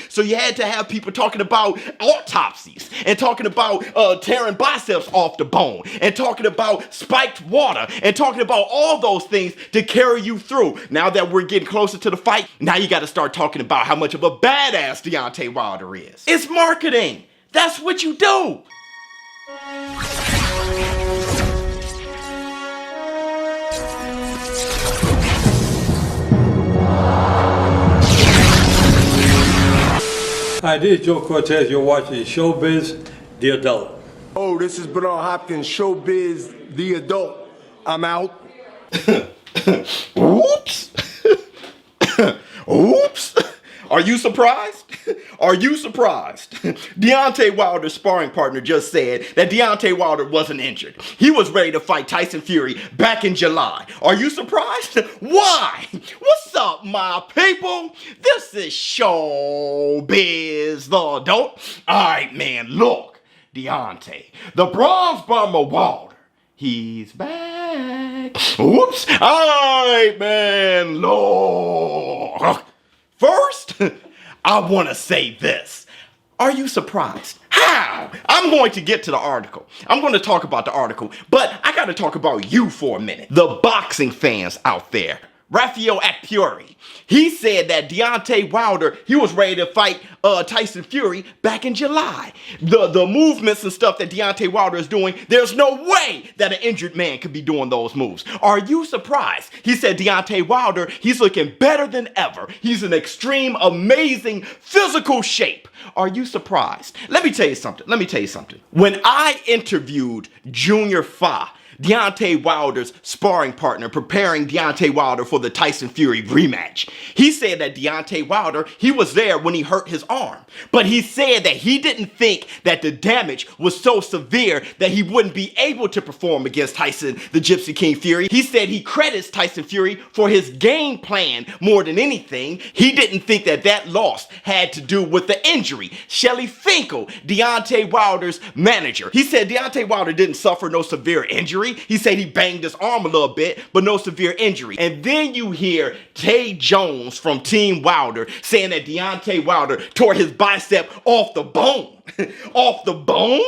So you had to have people talking about autopsies and talking about tearing biceps off the bone and talking about spiked water and talking about all those things to carry you through. Now that we're getting closer to the fight, now you got to start talking about how much of a badass Deontay Wilder is. It's marketing. That's what you do. Hi, this is Joe Cortez. You're watching ShowBizz, The Adult. Oh, this is Bernard Hopkins, ShowBizz, The Adult. I'm out. Oops. Oops. Are you surprised? Are you surprised? Deontay Wilder's sparring partner just said that Deontay Wilder wasn't injured. He was ready to fight Tyson Fury back in July. Are you surprised? Why? What's up, my people? This is ShowBizz, the adult. All right, man, look. Deontay, the Bronze Bomber Wilder, he's back. Oops. All right, man, look. First, I want to say this. Are you surprised? How? I'm going to get to the article. I'm going to talk about the article, but I got to talk about you for a minute. The boxing fans out there. Rafael Akpuri, he said that Deontay Wilder, he was ready to fight Tyson Fury back in July. The movements and stuff that Deontay Wilder is doing, there's no way that an injured man could be doing those moves. Are you surprised? He said Deontay Wilder, he's looking better than ever. He's in extreme, amazing physical shape. Are you surprised? Let me tell you something. When I interviewed Junior Fa, Deontay Wilder's sparring partner, preparing Deontay Wilder for the Tyson Fury rematch, he said that Deontay Wilder, he was there when he hurt his arm. But he said that he didn't think that the damage was so severe that he wouldn't be able to perform against Tyson, the Gypsy King Fury. He said he credits Tyson Fury for his game plan more than anything. He didn't think that that loss had to do with the injury. Shelly Finkel, Deontay Wilder's manager, he said Deontay Wilder didn't suffer no severe injury. He said he banged his arm a little bit, but no severe injury. And then you hear Tay Jones from Team Wilder saying that Deontay Wilder tore his bicep off the bone. Off the bone?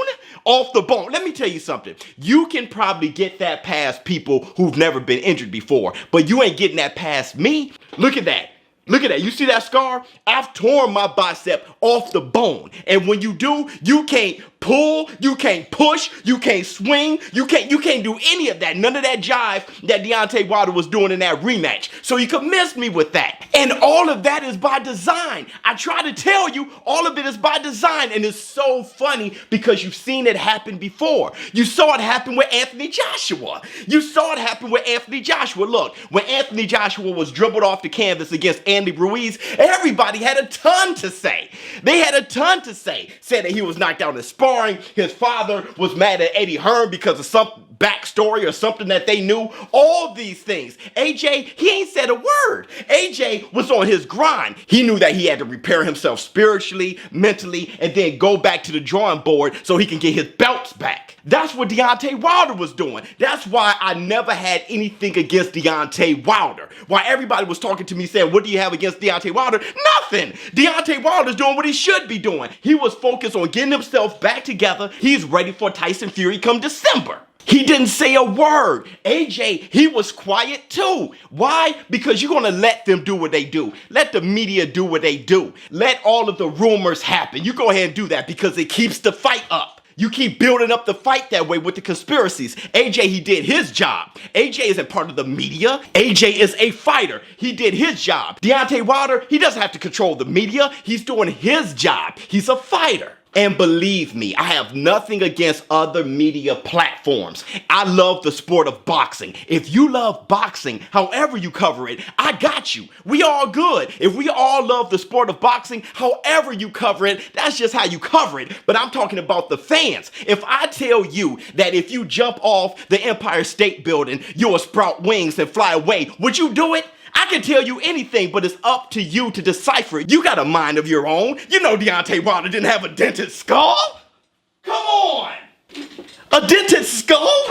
Off the bone. Let me tell you something. You can probably get that past people who've never been injured before, but you ain't getting that past me. Look at that. Look at that. You see that scar? I've torn my bicep off the bone. And when you do, you can't pull, you can't push, you can't swing, you can't do any of that. None of that jive that Deontay Wilder was doing in that rematch. So you could miss me with that. And all of that is by design. I try to tell you, all of it is by design. And it's so funny because you've seen it happen before. You saw it happen with Anthony Joshua. Look, when Anthony Joshua was dribbled off the canvas against Andy Ruiz, everybody had a ton to say. They had a ton to say. Said that he was knocked out in sparring. His father was mad at Eddie Hearn because of some backstory or something that they knew. All these things. AJ, he ain't said a word. AJ was on his grind. He knew that he had to repair himself spiritually, mentally, and then go back to the drawing board so he can get his belts back. That's what Deontay Wilder was doing. That's why I never had anything against Deontay Wilder. Why everybody was talking to me saying, what do you have against Deontay Wilder? Nothing. Deontay Wilder's doing what he should be doing. He was focused on getting himself back together. He's ready for Tyson Fury come December. He didn't say a word. AJ, he was quiet too. Why? Because you're going to let them do what they do. Let the media do what they do. Let all of the rumors happen. You go ahead and do that because it keeps the fight up. You keep building up the fight that way with the conspiracies. AJ, he did his job. AJ isn't part of the media. AJ is a fighter. He did his job. Deontay Wilder, he doesn't have to control the media. He's doing his job. He's a fighter. And believe me, I have nothing against other media platforms. I love the sport of boxing. If you love boxing, however you cover it, I got you. We all good. If we all love the sport of boxing, however you cover it, that's just how you cover it. But I'm talking about the fans. If I tell you that if you jump off the Empire State Building, you'll sprout wings and fly away, would you do it? I can tell you anything, but it's up to you to decipher it. You got a mind of your own. You know Deontay Wilder didn't have a dented skull. Come on. A dented skull?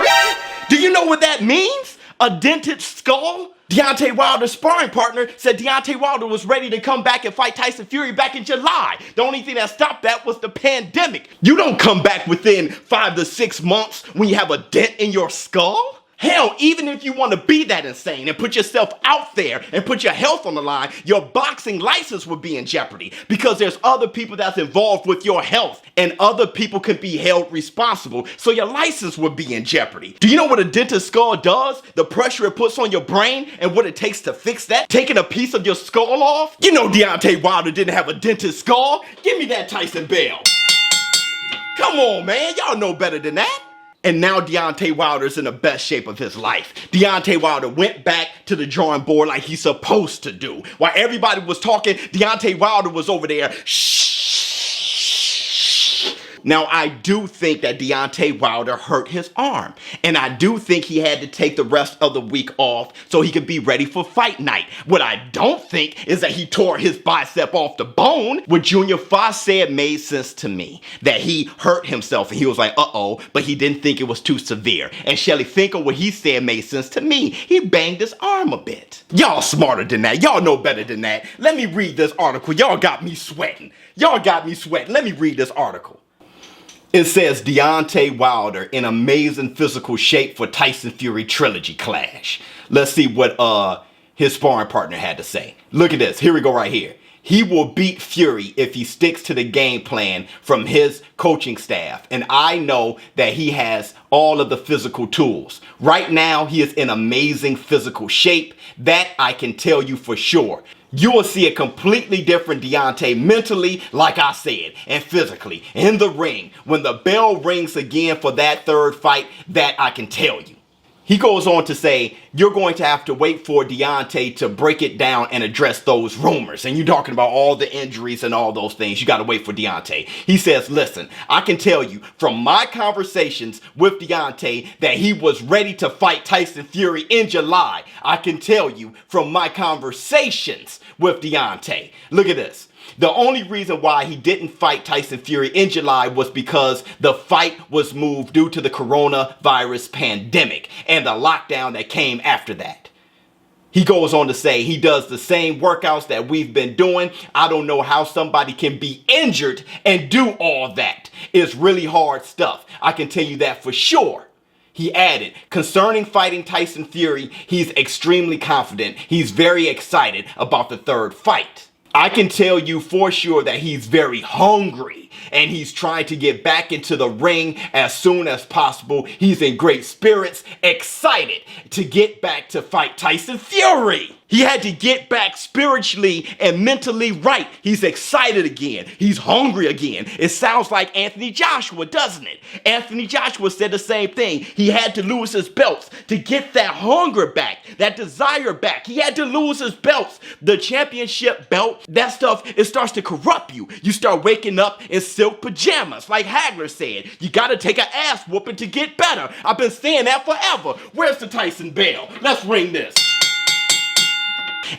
Do you know what that means? A dented skull? Deontay Wilder's sparring partner said Deontay Wilder was ready to come back and fight Tyson Fury back in July. The only thing that stopped that was the pandemic. You don't come back within 5 to 6 months when you have a dent in your skull. Hell, even if you want to be that insane and put yourself out there and put your health on the line, your boxing license would be in jeopardy because there's other people that's involved with your health and other people can be held responsible, so your license would be in jeopardy. Do you know what a dented skull does? The pressure it puts on your brain and what it takes to fix that? Taking a piece of your skull off? You know Deontay Wilder didn't have a dented skull. Give me that Tyson Bell. Come on, man. Y'all know better than that. And now Deontay Wilder's in the best shape of his life. Deontay Wilder went back to the drawing board like he's supposed to do. While everybody was talking, Deontay Wilder was over there, shh. Now, I do think that Deontay Wilder hurt his arm. And I do think he had to take the rest of the week off so he could be ready for fight night. What I don't think is that he tore his bicep off the bone. What Junior Foss said made sense to me. That he hurt himself and he was like, uh-oh, but he didn't think it was too severe. And Shelly Finkel, what he said made sense to me. He banged his arm a bit. Y'all smarter than that. Y'all know better than that. Let me read this article. Y'all got me sweating. Y'all got me sweating. Let me read this article. It says Deontay Wilder in amazing physical shape for Tyson Fury trilogy clash. Let's see what his sparring partner had to say. Look at this. Here we go right here. He will beat Fury if he sticks to the game plan from his coaching staff. And I know that he has all of the physical tools. Right now, he is in amazing physical shape. That I can tell you for sure. You will see a completely different Deontay mentally, like I said, and physically, in the ring. When the bell rings again for that third fight, that I can tell you. He goes on to say, you're going to have to wait for Deontay to break it down and address those rumors. And you're talking about all the injuries and all those things. You got to wait for Deontay. He says, listen, I can tell you from my conversations with Deontay that he was ready to fight Tyson Fury in July. I can tell you from my conversations with Deontay. Look at this. The only reason why he didn't fight Tyson Fury in July was because the fight was moved due to the coronavirus pandemic and the lockdown that came after that. He goes on to say he does the same workouts that we've been doing. I don't know how somebody can be injured and do all that. It's really hard stuff. I can tell you that for sure. He added, concerning fighting Tyson Fury, he's extremely confident. He's very excited about the third fight. I can tell you for sure that he's very hungry and he's trying to get back into the ring as soon as possible. He's in great spirits, excited to get back to fight Tyson Fury. He had to get back spiritually and mentally right. He's excited again. He's hungry again. It sounds like Anthony Joshua, doesn't it? Anthony Joshua said the same thing. He had to lose his belts to get that hunger back, that desire back. He had to lose his belts. The championship belt, that stuff, it starts to corrupt you. You start waking up in silk pajamas, like Hagler said. You got to take an ass whooping to get better. I've been saying that forever. Where's the Tyson Bell? Let's ring this.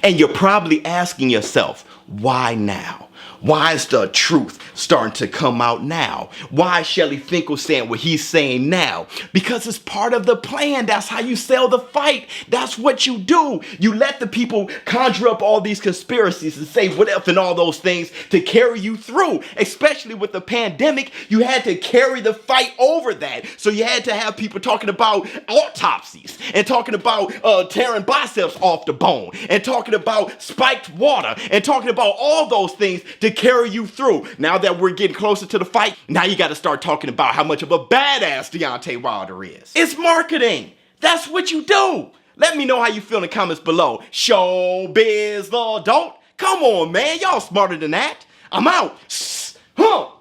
And you're probably asking yourself, why now? Why is the truth starting to come out now? Why is Shelly Finkel saying what he's saying now? Because it's part of the plan. That's how you sell the fight. That's what you do. You let the people conjure up all these conspiracies and say what if and all those things to carry you through. Especially with the pandemic, you had to carry the fight over that. So you had to have people talking about autopsies and talking about tearing biceps off the bone and talking about spiked water and talking about all those things to carry you through. Now that we're getting closer to the fight, now you got to start talking about how much of a badass Deontay Wilder is. It's marketing. That's what you do. Let me know how you feel in the comments below. ShowBizz the adult. Come on, man. Y'all smarter than that. I'm out. Huh.